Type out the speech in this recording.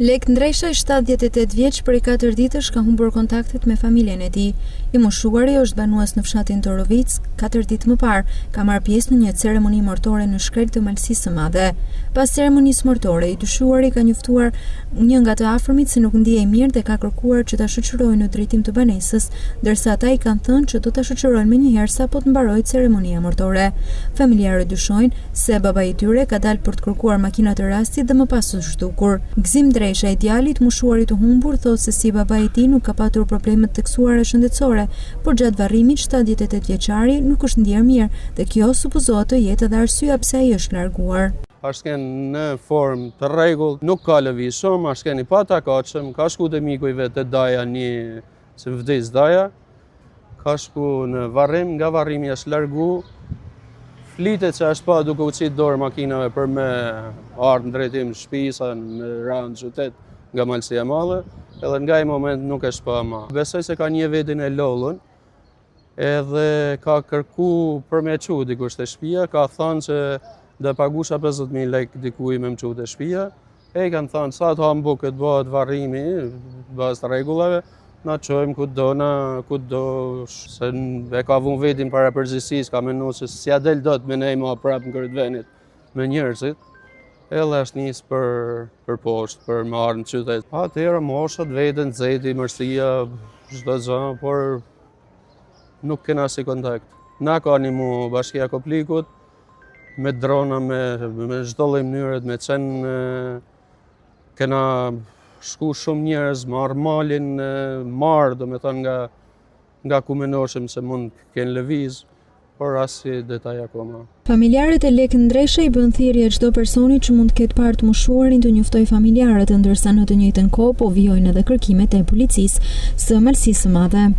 Lek Ndresha, 78 vjeç, prej 4 ditësh ka humbur kontaktet me familjen e tij. I moshuari është banues në fshatin Torovic. 4 ditë më parë ka marrë pjesë në një ceremoni martore në shkrel të Malësisë së Madhe. Pas ceremonisë martore, i dyshuari ka njoftuar një nga të afërmit se nuk ndihej mirë dhe ka kërkuar që ta shoqërojë në drejtim të banesës, ndërsa ata i kanë thënë që do ta shoqërojnë menjëherë sapo të mbarojë ceremonia martore. Familjarët dyshojnë se babai i tyre ka dalë për të kërkuar makina të rastit dhe më pas u zhdukur. Gzim Ndresha, i djalit moshuarit të humbur, thotë se si babai i tij nuk ka patur probleme të theksuara shëndetësore, por gjatë varrimit 78 vjeçari nuk është ndier mirë dhe kjo supozohet të jetë edhe arsyeja pse ai është larguar. Është në formë të rregullt, nuk ka lëviz shumë, është i patakatshëm, ka shku te miku i vet te daja një se vdes daja, ka shku në varrim, nga varrimi është largu. Flitet që është pa duke u qit dorë makinave për me ardhë në drejtim shtëpisë, në ranë qytet nga Malësia e Madhe, edhe nga ai moment nuk është pa më. Besoj se ka një vetin e lollën, edhe ka kërku për me çu dikush te shtëpia, ka thënë që do pagusha 50.000 lekë dikujt me më çu te shtëpia. E kanë thënë sa të hambukët bëhet varrimi, bazë të rregullave, na çojmë kudo, se e ka vënë vetin para përgjegjësisë, ka menuar se s'ja del dot me ne më prapë në kryet venit me njerëzit. Edhe është nis për poshtë, për më ardhmë në qytet. Atëherë moshat veten, nxehti, mërsia, çdo gjë, por nuk kena si kontakt. Na ka animu Bashkia e Koplikut me drona, me çdo lloj mënyre, me qenë kena shku shumë njerëz, marrë malin, marrë, do me thënë nga ku menoshëm se mund kënë lëviz, por asnjë detaj akoma. Familjarët e Lek Ndresha i bën thirrje çdo personi që mund të ketë parë të moshuarin të njoftojë familjarët, ndërsa në të njëjtën kohë po vijojnë edhe kërkimet e policisë së Malësisë së Madhe.